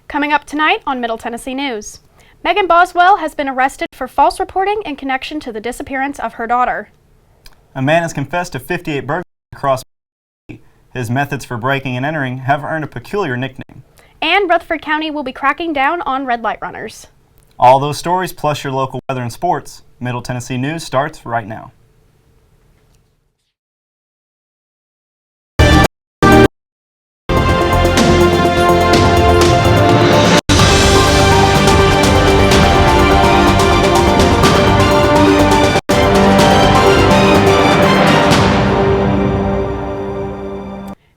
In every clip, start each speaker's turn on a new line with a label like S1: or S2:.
S1: Coming up tonight on Middle Tennessee News, Megan Boswell has been arrested for false reporting in connection to the disappearance of her daughter.
S2: A man has confessed to 58 burglaries across Tennessee. His methods for breaking and entering have earned a peculiar nickname.
S1: And Rutherford County will be cracking down on red light runners.
S2: All those stories plus your local weather and sports. Middle Tennessee News starts right now.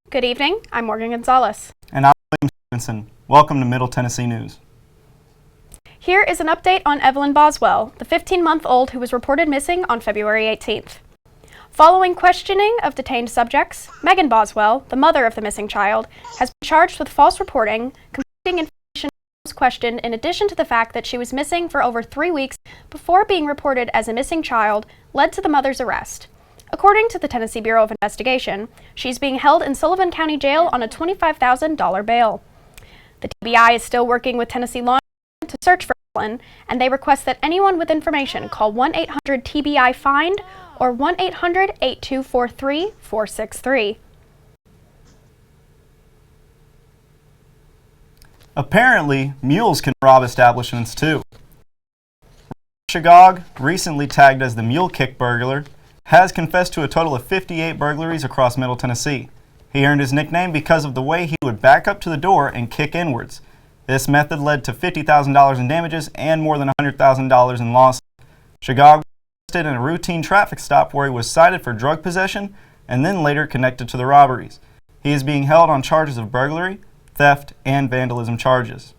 S1: Good evening, I'm Morgan Gonzalez.
S2: And I'm William Stevenson. Welcome to Middle Tennessee News.
S1: Here is an update on Evelyn Boswell, the 15-month-old who was reported missing on February 18th. Following questioning of detained subjects, Megan Boswell, the mother of the missing child, has been charged with false reporting, conflicting information was questioned in addition to the fact that she was missing for over 3 weeks before being reported as a missing child led to the mother's arrest. According to the Tennessee Bureau of Investigation, she's being held in Sullivan County Jail on a $25,000 bail. The TBI is still working with Tennessee law enforcement to search for Evelyn, and they request that anyone with information call 1-800-TBI-FIND or 1-800-8243-463.
S2: Apparently, mules can rob establishments too. Shagog, recently tagged as the Mule Kick burglar, has confessed to a total of 58 burglaries across Middle Tennessee. He earned his nickname because of the way he would back up to the door and kick inwards. This method led to $50,000 in damages and more than $100,000 in losses. Shagog was arrested in a routine traffic stop where he was cited for drug possession and then later connected to the robberies. He is being held on charges of burglary, theft, and vandalism charges.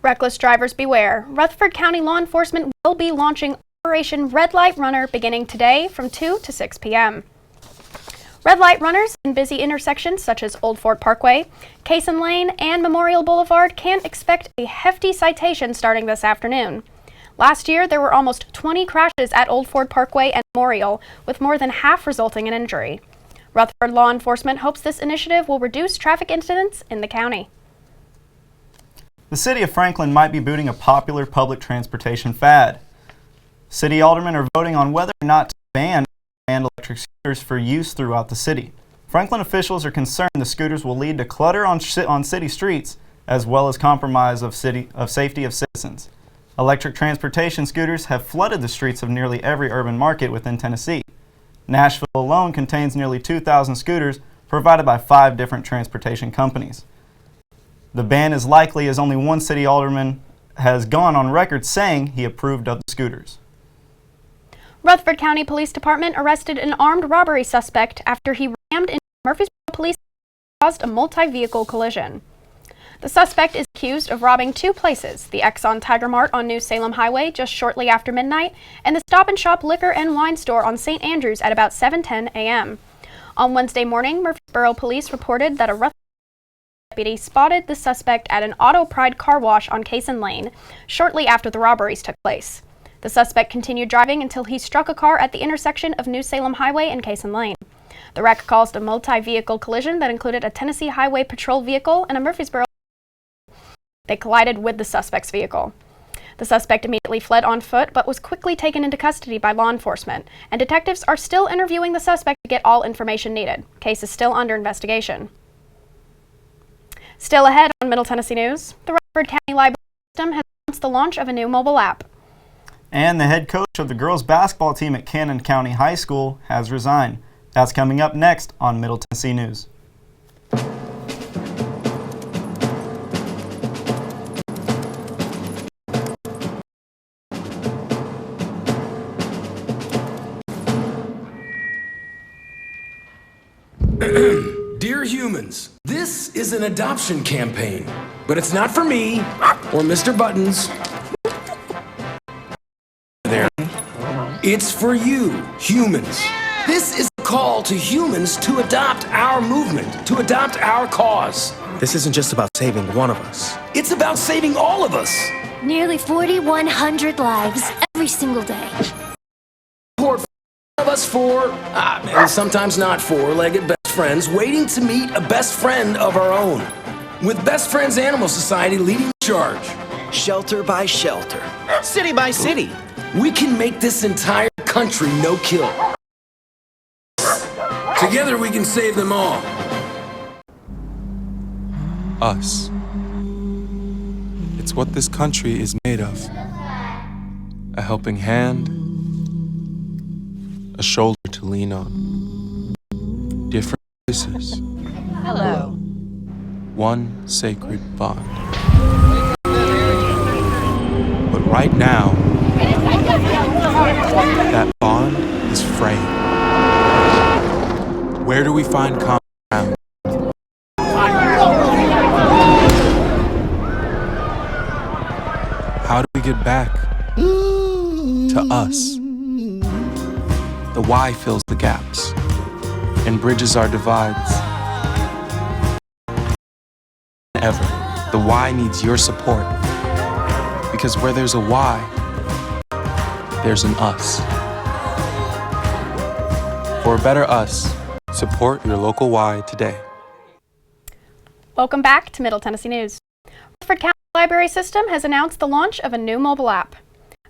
S1: Reckless drivers beware. Rutherford County law enforcement will be launching Operation Red Light Runner beginning today from 2 to 6 p.m. Red light runners in busy intersections such as Old Fort Parkway, Cason Lane, and Memorial Boulevard can expect a hefty citation starting this afternoon. Last year, there were almost 20 crashes at Old Fort Parkway and Memorial, with more than half resulting in injury. Rutherford law enforcement hopes this initiative will reduce traffic incidents in the county.
S2: The city of Franklin might be booting a popular public transportation fad. City aldermen are voting on whether or not to ban electric scooters for use throughout the city. Franklin officials are concerned the scooters will lead to clutter on city streets as well as compromise of safety of citizens. Electric transportation scooters have flooded the streets of nearly every urban market within Tennessee. Nashville alone contains nearly 2,000 scooters provided by 5 different transportation companies. The ban is likely as only one city alderman has gone on record saying he approved of the scooters.
S1: Rutherford County Police Department arrested an armed robbery suspect after he rammed into Murfreesboro police and caused a multi-vehicle collision. The suspect is accused of robbing 2 places, the Exxon Tiger Mart on New Salem Highway just shortly after midnight and the Stop and Shop liquor and wine store on St. Andrews at about 7:10 a.m. On Wednesday morning, Murfreesboro police reported that a Rutherford deputy spotted the suspect at an Auto Pride car wash on Cason Lane shortly after the robberies took place. The suspect continued driving until he struck a car at the intersection of New Salem Highway and Cason Lane. The wreck caused a multi-vehicle collision that included a Tennessee Highway Patrol vehicle and a Murfreesboro. They collided with the suspect's vehicle. The suspect immediately fled on foot but was quickly taken into custody by law enforcement, and detectives are still interviewing the suspect to get all information needed. Case is still under investigation. Still ahead on Middle Tennessee News, the Rutherford County Library System has announced the launch of a new mobile app.
S2: And the head coach of the girls basketball team at Cannon County High School has resigned. That's coming up next on Middle Tennessee News.
S3: Dear humans, this is an adoption campaign, but it's not for me or Mr. Buttons. There. It's for you, humans. This is a call to humans to adopt our movement, to adopt our cause.
S4: This isn't just about saving one of us.
S3: It's about saving all of us.
S5: Nearly 4,100 lives every single day.
S3: Support of us for, and sometimes not four-legged best friends waiting to meet a best friend of our own. With Best Friends Animal Society leading the charge,
S6: Shelter by shelter, city by city.
S3: we can make this entire country no-kill. Together we can save them all.
S7: Us. It's what this country is made of. A helping hand, a shoulder to lean on. Different voices.
S8: Hello.
S7: One sacred bond. But right now, that bond is fraying. Where do we find common ground? How do we get back to us? The why fills the gaps and bridges our divides. Ever, the why needs your support. Because where there's a why, there's an us. For a better us, support your local why today.
S1: Welcome back to Middle Tennessee News. Rutherford County Library System has announced the launch of a new mobile app.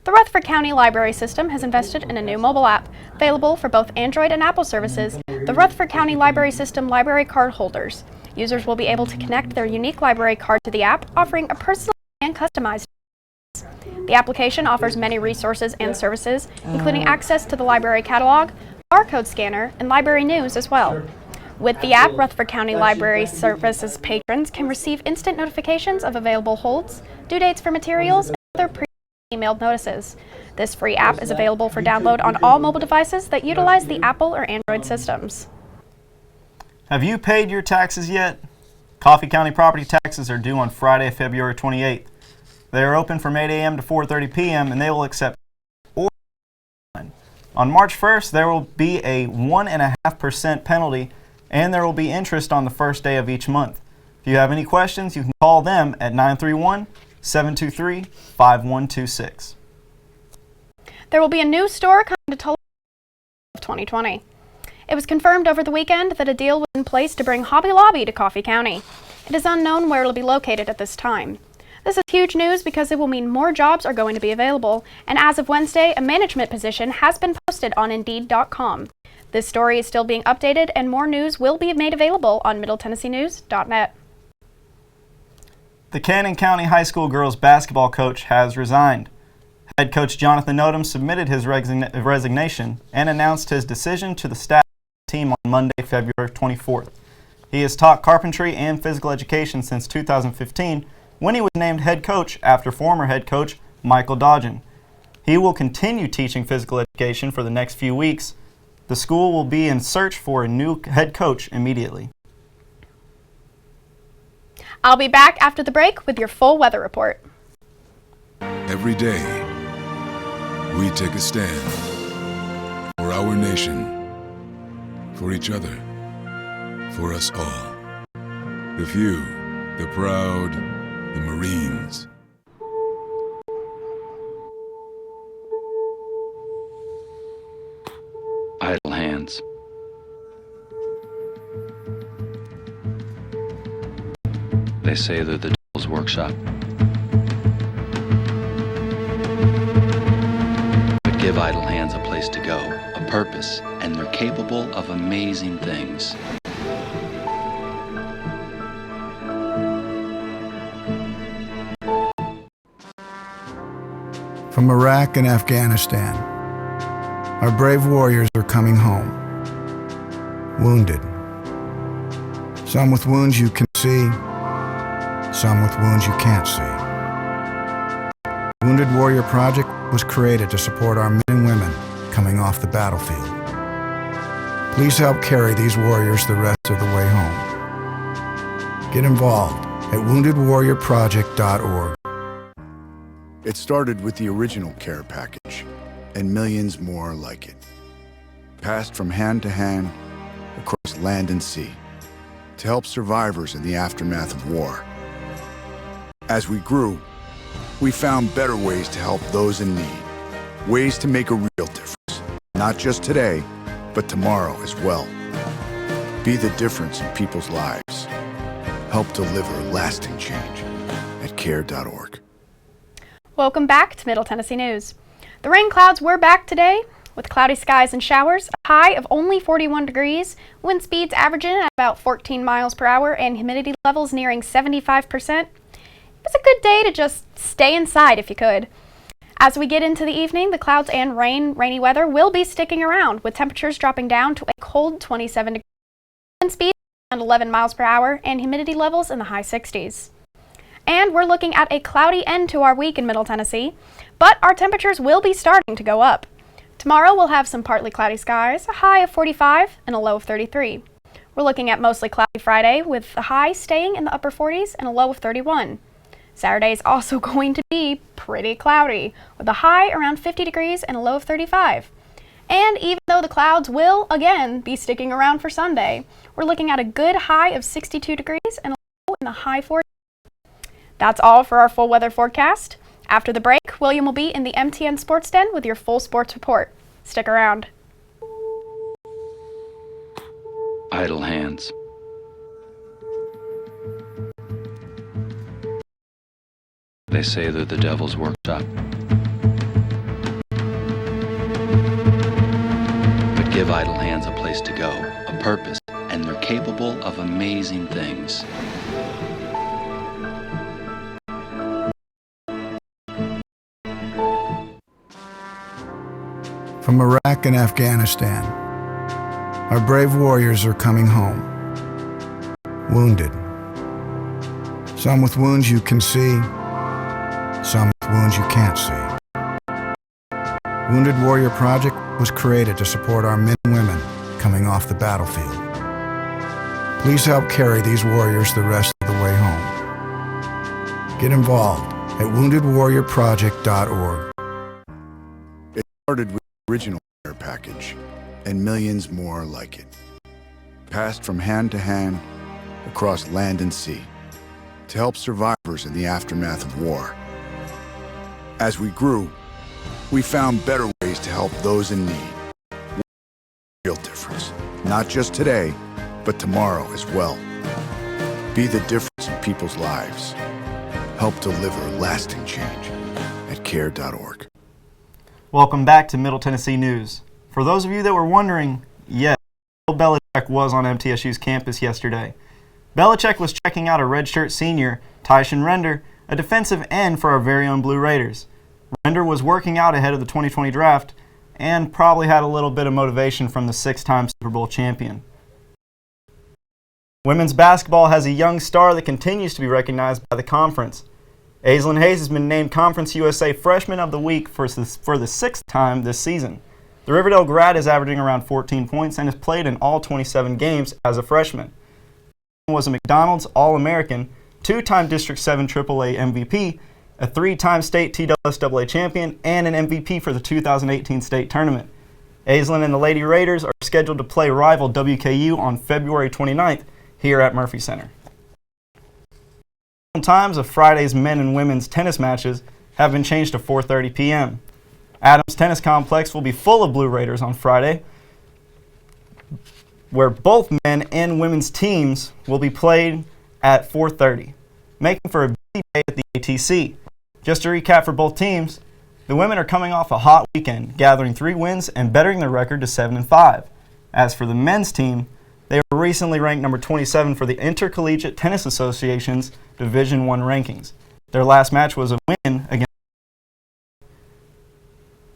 S1: The Rutherford County Library System has invested in a new mobile app, available for both Android and Apple services, the Rutherford County Library System library card holders. Users will be able to connect their unique library card to the app, offering a personal and customized experience. The application offers many resources and services, including access to the library catalog, barcode scanner, and library news as well. With the app, Rutherford County Library Services patrons can receive instant notifications of available holds, due dates for materials, and other pre-emailed notices. This free app is available for download on all mobile devices that utilize the Apple or Android systems.
S2: Have you paid your taxes yet? Coffee County property taxes are due on Friday, February 28th. They are open from 8 a.m. to 4:30 p.m. and they will accept or on March 1st, there will be a 1.5% penalty and there will be interest on the first day of each month. If you have any questions, you can call them at 931-723-5126.
S1: There will be a new store coming to Tulsa of 2020. It was confirmed over the weekend that a deal was in place to bring Hobby Lobby to Coffee County. It is unknown where it will be located at this time. This is huge news because it will mean more jobs are going to be available, and as of Wednesday, a management position has been posted on Indeed.com. This story is still being updated, and more news will be made available on MiddleTennesseeNews.net.
S2: The Cannon County High School girls basketball coach has resigned. Head coach Jonathan Odom submitted his resignation and announced his decision to the staff team on Monday, February 24th. He has taught carpentry and physical education since 2015 when he was named head coach after former head coach Michael Dodgen. He will continue teaching physical education for the next few weeks. The school will be in search for a new head coach immediately.
S1: I'll be back after the break with your full weather report.
S9: Every day, we take a stand for our nation, for each other, for us all. The few, the proud, the Marines.
S10: Idle hands. They say they're the devil's workshop. But give idle hands a place to go, a purpose, and they're capable of amazing things.
S11: From Iraq and Afghanistan, our brave warriors are coming home, wounded. Some with wounds you can see, some with wounds you can't see. Wounded Warrior Project was created to support our men and women coming off the battlefield. Please help carry these warriors the rest of the way home. Get involved at woundedwarriorproject.org.
S12: It started with the original care package, and millions more like it. Passed from hand to hand, across land and sea, to help survivors in the aftermath of war. As we grew, we found better ways to help those in need. Ways to make a real difference, not just today, but tomorrow as well. Be the difference in people's lives. Help deliver lasting change at care.org.
S1: Welcome back to Middle Tennessee News. The rain clouds were back today with cloudy skies and showers, a high of only 41 degrees, wind speeds averaging at about 14 miles per hour, and humidity levels nearing 75%. It was a good day to just stay inside if you could. As we get into the evening, the clouds and rainy weather will be sticking around, with temperatures dropping down to a cold 27 degrees, wind speeds around 11 miles per hour, and humidity levels in the high 60s. And we're looking at a cloudy end to our week in Middle Tennessee, but our temperatures will be starting to go up. Tomorrow we'll have some partly cloudy skies, a high of 45 and a low of 33. We're looking at mostly cloudy Friday, with the high staying in the upper 40s and a low of 31. Saturday is also going to be pretty cloudy, with a high around 50 degrees and a low of 35. And even though the clouds will, again, be sticking around for Sunday, we're looking at a good high of 62 degrees and a low in the high 40s. That's all for our full weather forecast. After the break, William will be in the MTN Sports Den with your full sports report. Stick around.
S10: Idle hands. They say they're the devil's workshop. But give idle hands a place to go, a purpose, and they're capable of amazing things.
S11: From Iraq and Afghanistan, our brave warriors are coming home, wounded. Some with wounds you can see, some with wounds you can't see. Wounded Warrior Project was created to support our men and women coming off the battlefield. Please help carry these warriors the rest of the way home. Get involved at woundedwarriorproject.org.
S12: It started with the original care package and millions more like it, passed from hand to hand across land and sea to help survivors in the aftermath of war. As we grew, we found better ways to help those in need. Real difference, not just today, but tomorrow as well. Be the difference in people's lives. Help deliver lasting change at care.org.
S2: Welcome back to Middle Tennessee News. For those of you that were wondering, yes, Bill Belichick was on MTSU's campus yesterday. Belichick was checking out a redshirt senior, Tyshawn Render, a defensive end for our very own Blue Raiders. Render was working out ahead of the 2020 draft and probably had a little bit of motivation from the six-time Super Bowl champion. Women's basketball has a young star that continues to be recognized by the conference. Aislinn Hayes has been named Conference USA Freshman of the Week for the sixth time this season. The Riverdale grad is averaging around 14 points and has played in all 27 games as a freshman. He was a McDonald's All-American, two-time District 7 AAA MVP, a three-time state TSSAA champion, and an MVP for the 2018 state tournament. Aislinn and the Lady Raiders are scheduled to play rival WKU on February 29th here at Murphy Center. Times of Friday's men and women's tennis matches have been changed to 4:30 p.m. Adams Tennis Complex will be full of Blue Raiders on Friday, where both men and women's teams will be played at 4:30, making for a busy day at the ATC. Just to recap for both teams, the women are coming off a hot weekend, gathering 3 wins and bettering their record to 7-5. As for the men's team, they were recently ranked number 27 for the Intercollegiate Tennis Association's Division I rankings. Their last match was a win against.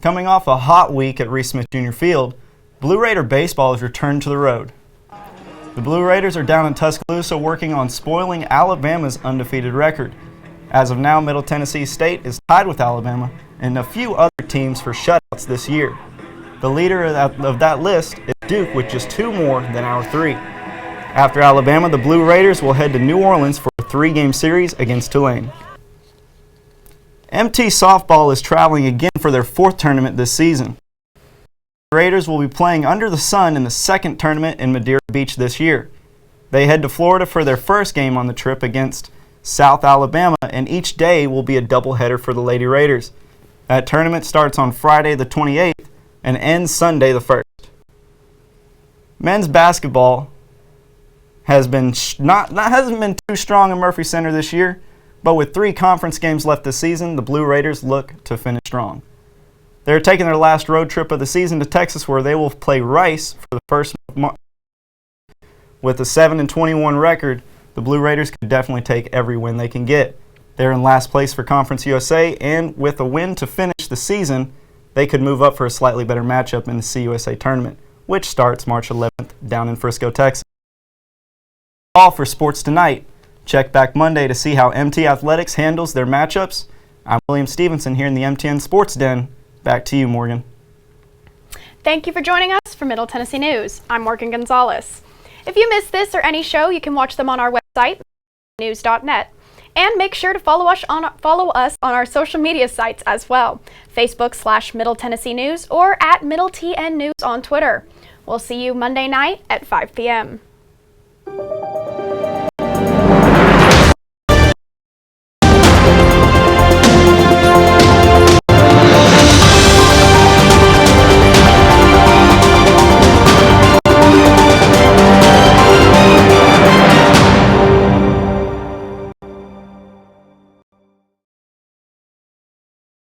S2: Coming off a hot week at Reese Smith Jr. Field, Blue Raider baseball has returned to the road. The Blue Raiders are down in Tuscaloosa working on spoiling Alabama's undefeated record. As of now, Middle Tennessee State is tied with Alabama and a few other teams for shutouts this year. The leader of that list is Duke with just 2 more than our 3. After Alabama, the Blue Raiders will head to New Orleans for a 3-game series against Tulane. MT Softball is traveling again for their 4th tournament this season. The Raiders will be playing under the sun in the 2nd tournament in Madeira Beach this year. They head to Florida for their first game on the trip against South Alabama, and each day will be a doubleheader for the Lady Raiders. That tournament starts on Friday the 28th and ends Sunday the 1st. Men's basketball hasn't been too strong in Murphy Center this year, but with 3 conference games left this season, the Blue Raiders look to finish strong. They're taking their last road trip of the season to Texas, where they will play Rice for the first month. With a 7-21 record, the Blue Raiders could definitely take every win they can get. They're in last place for Conference USA, and with a win to finish the season, they could move up for a slightly better matchup in the CUSA tournament, which starts March 11th down in Frisco, Texas. All for Sports Tonight. Check back Monday to see how MT Athletics handles their matchups. I'm William Stevenson here in the MTN Sports Den. Back to you, Morgan.
S1: Thank you for joining us for Middle Tennessee News. I'm Morgan Gonzalez. If you missed this or any show, you can watch them on our website, news.net. And make sure to follow us on our social media sites as well, Facebook/Middle Tennessee News or @Middle TN News on Twitter. We'll see you Monday night at 5 p.m.